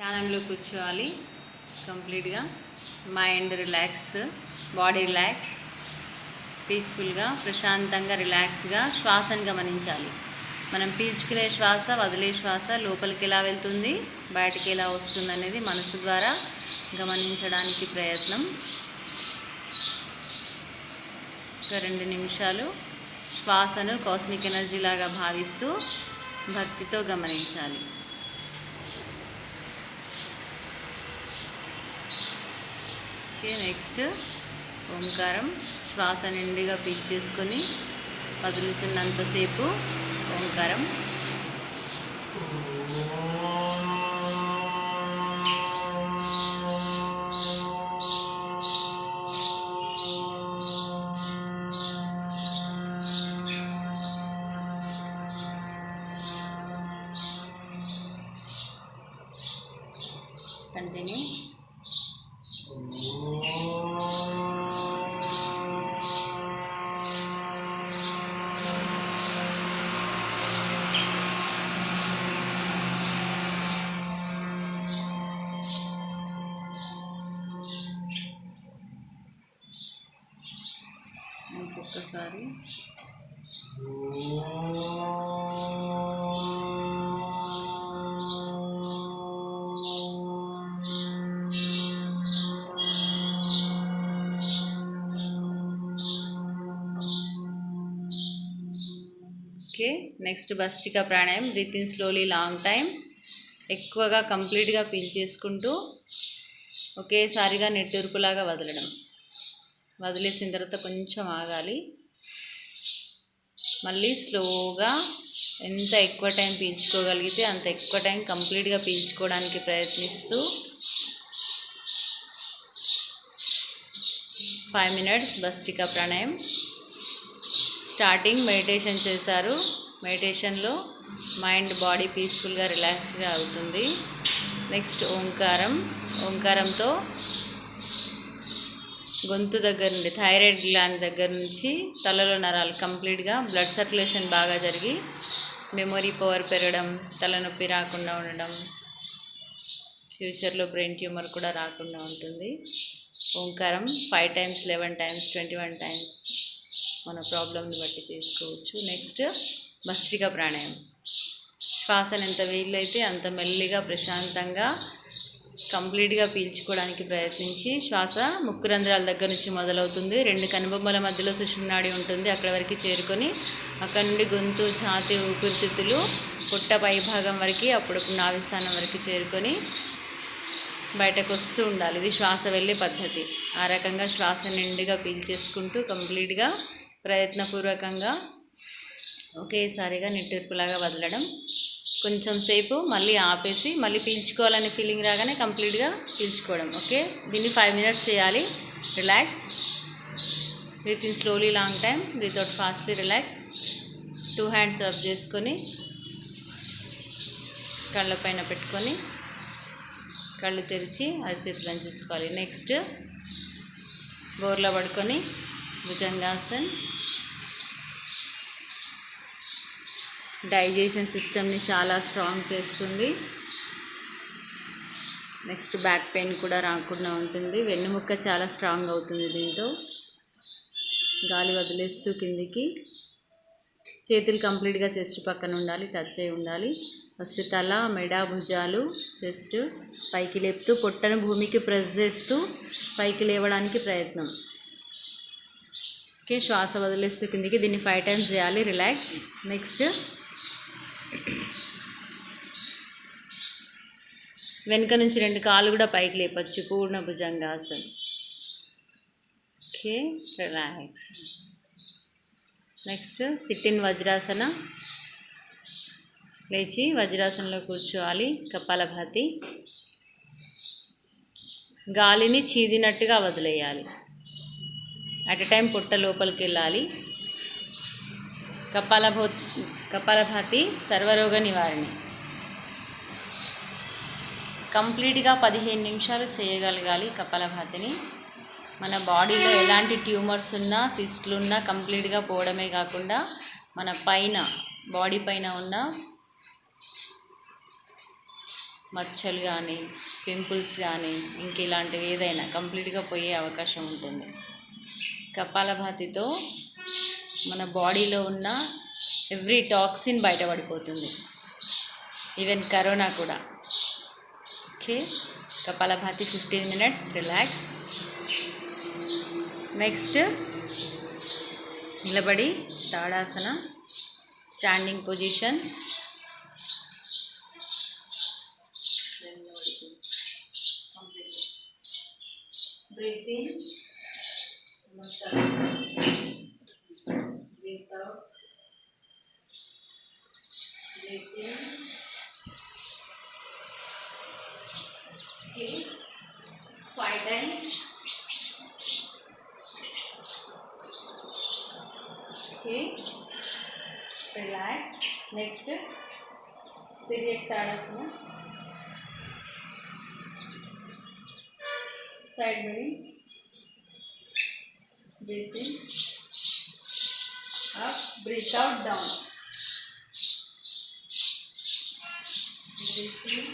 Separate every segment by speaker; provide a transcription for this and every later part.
Speaker 1: ధ్యానంలో కూర్చోవాలి. కంప్లీట్గా మైండ్ రిలాక్స్, బాడీ రిలాక్స్, పీస్ఫుల్గా ప్రశాంతంగా రిలాక్స్గా శ్వాసను గమనించాలి. మనం పీల్చుకునే శ్వాస, వదిలే శ్వాస లోపలికి ఎలా వెళ్తుంది, బయటికి ఎలా వస్తుంది అనేది మనసు ద్వారా గమనించడానికి ప్రయత్నం. ఒక 2 నిమిషాలు శ్వాసను కాస్మిక్ ఎనర్జీ లాగా భావిస్తూ భక్తితో గమనించాలి. నెక్స్ట్ ఓంకారం. శ్వాస నిండుగా పీల్చేసుకొని వదులుతున్నంతసేపు ఓంకారం. కంటిన్యూ. ఇంకొకసారి okay. Next bhastrika pranayama. Breathe in slowly long time. ఎక్కువగా కంప్లీట్గా పీల్చేసుకుంటూ ఒకేసారిగా నిట్టూర్పులాగా వదలడం. వదిలేసిన తర్వాత కొంచెం ఆగాలి. మళ్ళీ స్లోగా ఎంత ఎక్కువ టైం పీల్చుకోగలిగితే అంత ఎక్కువ టైం కంప్లీట్గా పీల్చుకోవడానికి ప్రయత్నిస్తూ 5 minutes భస్త్రికా ప్రాణాయామం. స్టార్టింగ్ మెడిటేషన్ చేశారు. మెడిటేషన్లో మైండ్, బాడీ పీస్ఫుల్గా రిలాక్స్గా అవుతుంది. నెక్స్ట్ ఓంకారం. ఓంకారంతో గొంతు దగ్గర నుండి, థైరాయిడ్ గ్లాండ్ దగ్గర నుంచి తలలో నరాలు కంప్లీట్గా బ్లడ్ సర్క్యులేషన్ బాగా జరిగి మెమొరీ పవర్ పెరగడం, తలనొప్పి రాకుండా ఉండడం, ఫ్యూచర్లో బ్రెయిన్ ట్యూమర్ కూడా రాకుండా ఉంటుంది. ఓంకారం 5 times, 11 times, 21 times మన ప్రాబ్లమ్ని బట్టి చేసుకోవచ్చు. నెక్స్ట్ భస్త్రికా ప్రాణాయామం. శ్వాసను ఎంత వీలైతే అంత మెల్లిగా ప్రశాంతంగా కంప్లీట్గా పీల్చుకోవడానికి ప్రయత్నించి, శ్వాస ముక్కు రంధ్రాల దగ్గర నుంచి మొదలవుతుంది. 2 కనుబొమ్మల మధ్యలో సుషుమ్నాడి ఉంటుంది. అక్కడ వరకు చేరుకొని అక్కడ నుండి గొంతు, ఛాతీ, ఊపిరితిత్తులు, పొట్ట పై భాగం వరకు, అప్పుడప్పుడు నాభిస్థానం వరకు చేరుకొని బయటకు వస్తూ ఉండాలి. ఇది శ్వాస వెళ్ళే పద్ధతి. ఆ రకంగా శ్వాస నిండుగా పీల్చేసుకుంటూ కంప్లీట్గా ప్రయత్నపూర్వకంగా ఒకేసారిగా నిట్టూర్పులాగా వదలడం. కొంచెం సేపు మళ్ళీ ఆపేసి మళ్ళీ పీల్చుకోవాలని ఫీలింగ్ రాగానే కంప్లీట్గా పీల్చుకోవడం. ఓకే. దీన్ని 5 minutes చేయాలి. Relax. Breathe in slowly long time, breathe out fastly. Relax. 2 hands rub చేసుకొని కళ్ళ పైన పెట్టుకొని కళ్ళు తెరిచి అరచేతులను చూసుకోవాలి. నెక్స్ట్ బోర్లో పడుకొని భుజంగాసన్. డైజెషన్ సిస్టమ్ని చాలా స్ట్రాంగ్ చేస్తుంది. నెక్స్ట్ బ్యాక్ పెయిన్ కూడా రాకుండా ఉంటుంది. వెన్నుముక్క చాలా స్ట్రాంగ్ అవుతుంది దీంతో. గాలి వదిలేస్తూ కిందికి. చేతులు కంప్లీట్గా చెస్ట్ పక్కన ఉండాలి, టచ్ అయి ఉండాలి. ఫస్ట్ తల, మెడ, భుజాలు, చెస్ట్ పైకి లేపుతూ పొట్టను భూమికి ప్రెస్ చేస్తూ పైకి లేవడానికి ప్రయత్నం. ఓకే. శ్వాస వదిలేస్తూ కిందికి. దీన్ని 5 times చేయాలి. రిలాక్స్. నెక్స్ట్ వెనుక నుంచి 2 కాళ్ళు కూడా పైకి లేపచ్చు. Purna Bhujangasan. Okay. Relax. Next sit in Vajrasana. లేచి వజ్రాసనంలో కూర్చోవాలి. కపాలభాతి. గాలిని చీదినట్టుగా వదిలేయాలి. అట్ ఎ టైం పొట్ట లోపలికి వెళ్ళాలి. కపాలభాతి సర్వరోగ నివారణి. కంప్లీట్గా 15 నిమిషాలు చేయగలగాలి కపాలభాతిని. మన బాడీలో ఎలాంటి ట్యూమర్స్ ఉన్నా, సిస్ట్లు ఉన్నా కంప్లీట్గా పోవడమే కాకుండా మన పైన, బాడీ పైన ఉన్న మచ్చలు కానీ పింపుల్స్ కానీ ఇంక ఇలాంటివి ఏదైనా కంప్లీట్గా పోయే అవకాశం ఉంటుంది. కపాలభాతితో మన బాడీలో ఉన్న ఎవ్రీ టాక్సిన్ బయటపడిపోతుంది, ఈవెన్ కరోనా కూడా. Okay, Kapalbhati 15 minutes relax. Next నిలబడి Tadasana, standing position. Breathe in, namaskar. Breathe out. Breathe in. Okay. 5 times. Okay. Relax. Next. Tiryak Tadasana. Side bending. Breathe in, up, breathe out, down. Breathe in,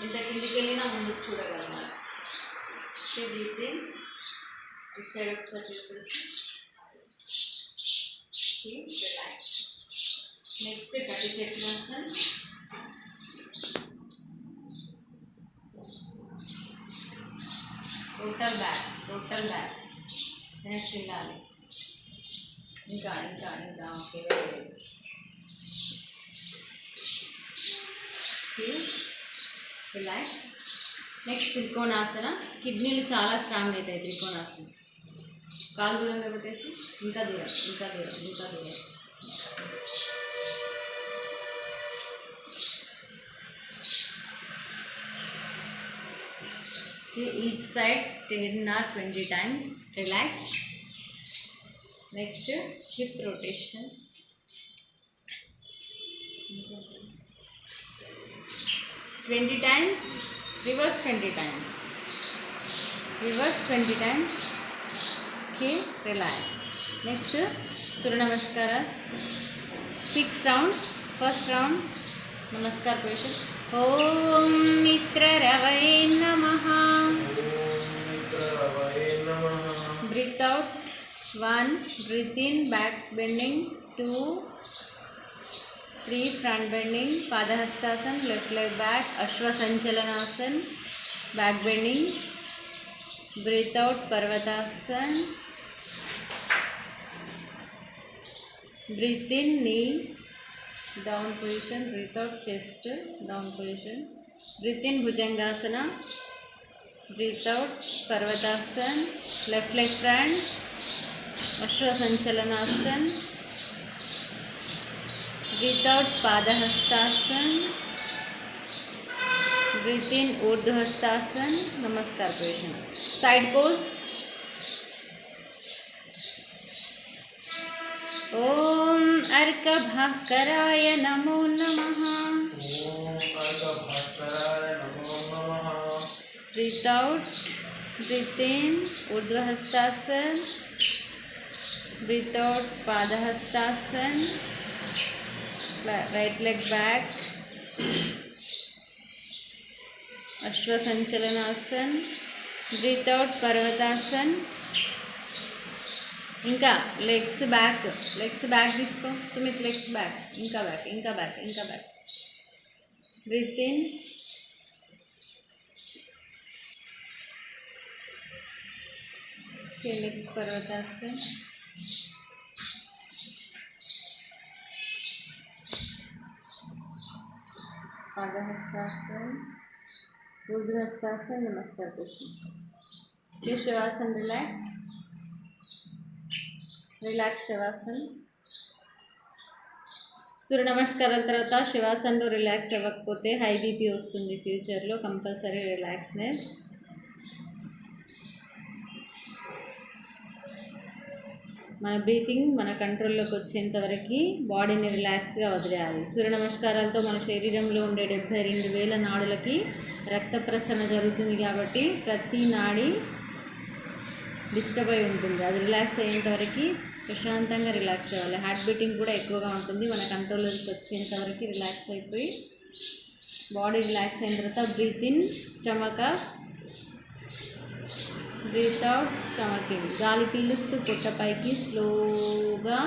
Speaker 1: ఇంత కిందికి వెళ్ళినా ముందుకు చూడగలగాలి. Breath in, ఇటు side ఒకసారి చేసేసి relax. Next కటి Chakrasan. Total back next వెళ్ళాలి. ఇంకా ఓకే, రిలాక్స్. నెక్స్ట్ త్రికోణాసన. కిడ్నీలు చాలా స్ట్రాంగ్ అవుతాయి త్రికోణాసన. కాలు దూరంగా పెట్టేసి ఇంకా దూరం. Okay, each side 10 or 20 times. Relax. Next, hip rotation. 20 times. Reverse 20 times. Reverse 20 times. Okay, relax. Next, Surya Namaskaras. 6 rounds. First round, Namaskar position. Om Mitra Ravai Namaha. Breathe out. 1. Breathe in, back bending. 2. 3. Front bending. Padahastasana, left leg back. Ashwa Sanchalanasana, back bending. Breathe out, Parvatasana. Breathe in, knee down position. Breathe out, chest down position. Breathe in, Bhujangasana. Breathe out, Parvatasana. Left leg front, Ashwa Sanchalanasana. Breathe out, Padahastasana. Breathe in, Urdhvastasana. Namaskar position. Side pose. Om Arka Bhaskaraaya Namo Namaha. Breathe out, breathe in, Urdhvastasana. Breathe out, Padahastasana. Right leg back. Ashwa Sanchalanasana. Breathe out, Parvatasana. ఇంకా legs back తీసుకో సుమిత్. Legs back, ఇంకా back. Breathe in, okay. Next Parvatasan. Padahastasan, Urdhvahastasan, Namaskara position. Okay, Shavasan. Relax Shavasan. Surya నమస్కారాల తర్వాత శవాసన్లో relax అవ్వకపోతే high BP వస్తుంది ఫ్యూచర్లో. Compulsory relaxness. మన బ్రీతింగ్ మన కంట్రోల్లోకి వచ్చేంత వరకు బాడీని రిలాక్స్గా వదిలేయాలి. సూర్య నమస్కారాలతో మన శరీరంలో ఉండే 72,000 నాడులకి రక్త ప్రసరణ జరుగుతుంది కాబట్టి ప్రతి నాడి డిస్టర్బ్ అయి ఉంటుంది. అది రిలాక్స్ అయ్యేంత వరకు ప్రశాంతంగా రిలాక్స్ అవ్వాలి. హార్ట్ బీటింగ్ కూడా ఎక్కువగా ఉంటుంది. మన కంట్రోల్లోకి వచ్చేంత వరకు రిలాక్స్ అయిపోయి బాడీ రిలాక్స్ అయిన తర్వాత breathe in stomach up, breathe out stomach in. గాలి పీలుస్తూ పొట్ట పైకి స్లోగా,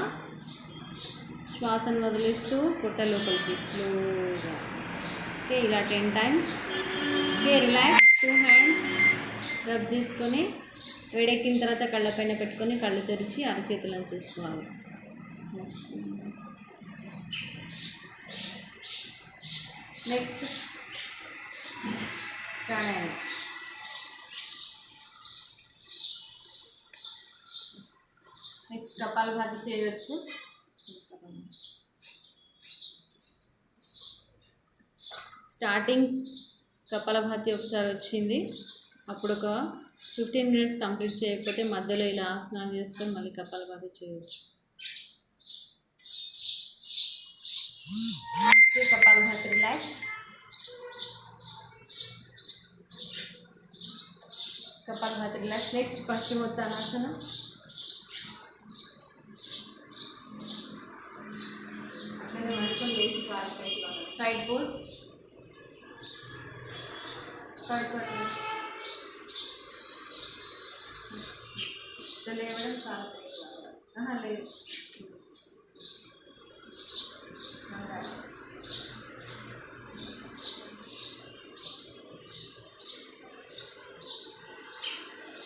Speaker 1: శ్వాసను వదిలేస్తూ పొట్ట లోపలికి స్లోగా. ఓకే, ఇలా 10 times. Okay, relax. 2 hands rub చేసుకొని వేడెక్కిన తర్వాత కళ్ళపైన పెట్టుకొని కళ్ళు తెరిచి అరచేతులను చూసుకోవాలి. నెక్స్ట్ ప్రాణాయామం. నెక్స్ట్ కపాలభాతి చేయవచ్చు. స్టార్టింగ్ కపాలభాతి ఒకసారి వచ్చింది, అప్పుడు ఒక 15 minutes కంప్లీట్ చేయకపోతే మధ్యలో ఇలా ఆసనాలు చేసుకొని మళ్ళీ కపాలభాతి చేయవచ్చు. Kapalbhati relax. Kapalbhati relax. Next Paschimottanasanam. Side pose. లేవడం చాలా లేదు.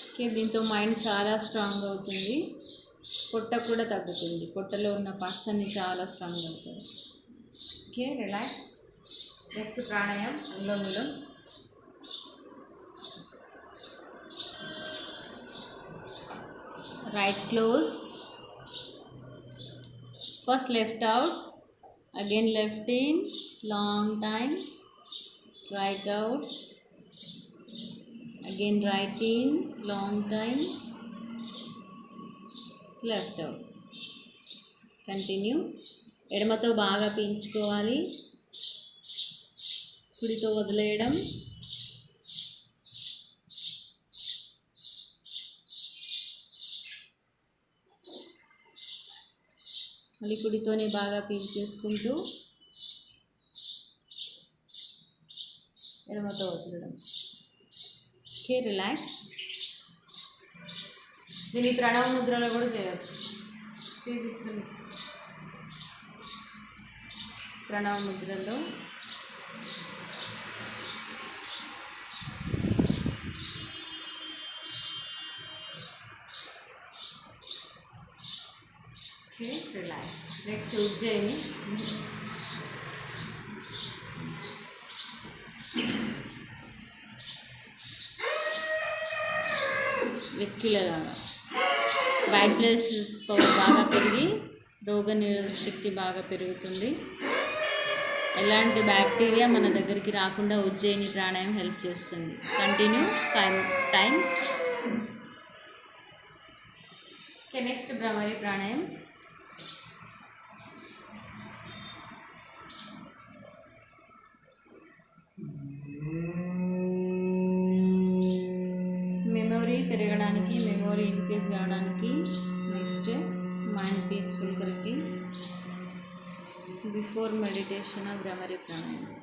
Speaker 1: ఓకే, దీంతో మైండ్ చాలా స్ట్రాంగ్ అవుతుంది, పొట్ట కూడా తగ్గుతుంది, పొట్టలో ఉన్న పార్ట్స్ అన్ని చాలా స్ట్రాంగ్ అవుతాయి. Okay, relax. Next Pranayamam, Anulom-Vilom. Right close. First left out, again left in, long time, right out, again right in, long time, left out. Continue. ఎడమతో బాగా పీల్చుకోవాలి, కుడితో వదిలేయడం. మళ్ళీ కుడితోనే బాగా పీల్చేసుకుంటూ ఎడమతో వదలడం. Okay, relax. దీన్ని ప్రణవ ముద్రలో కూడా చేయవచ్చు. ప్రణవ ముద్రలో రిలాక్స్. నెక్స్ట్ ఉజ్జయిని. వ్యక్తులలాగా వైట్ బ్లడ్ సెల్స్ పవర్ బాగా పెరిగి రోగనిరోధక శక్తి బాగా పెరుగుతుంది. ఎలాంటి బ్యాక్టీరియా మన దగ్గరికి రాకుండా ఉజ్జయిని ప్రాణాయామం హెల్ప్ చేస్తుంది. Continue 5 times. Okay, next Bhramari Pranayamam. Memory పెరగడానికి, మెమొరీ ఇంక్రీజ్ కావడానికి, నెక్స్ట్ మైండ్ పీస్ఫుల్ కొరకి before meditation of Bhramari Pranayamam.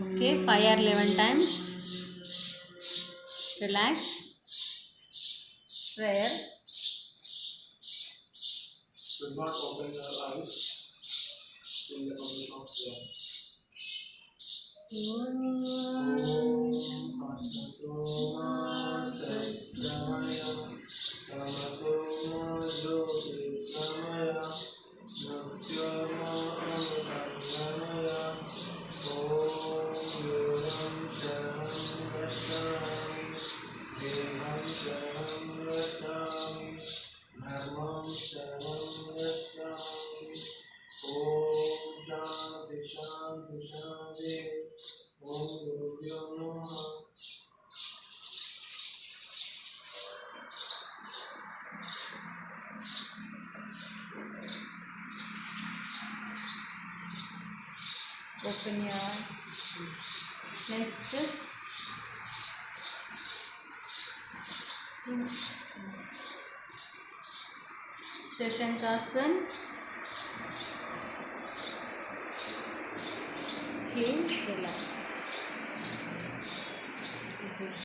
Speaker 1: Okay, 5 or 11 times. Relax. Prayer.
Speaker 2: Do not open your eyes in the opening of prayer.
Speaker 1: Open your eyes. Next, शशंकासन. Okay, relax.